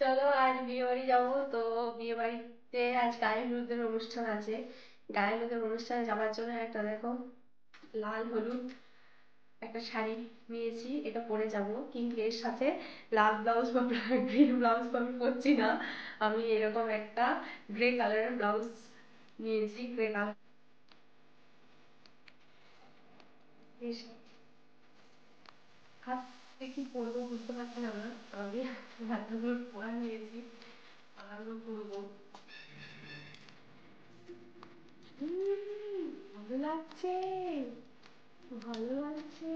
চলো আজ বিয়ে বাড়ি যাবো তো। বিয়ে বাড়িতে আজ গায়ে হলুদের অনুষ্ঠান আছে। গায়ে হলুদের অনুষ্ঠানে যাওয়ার জন্য একটা দেখো লাল হলুদ একটা শাড়ি নিয়েছি, এটা পরে যাব। কিন্তু এর সাথে লাল ব্লাউজ বা গ্রিন ব্লাউজ আমি পরছি না। আমি এরকম একটা গ্রে কালারের ব্লাউজ নিয়েছি, গ্রে কালার। হাতে কি পরবো বুঝতে পারছি না। আমি হাতগুলো পরা নিয়েছি, আরো পরবো। ভালো লাগছে, ভালো লাগছে।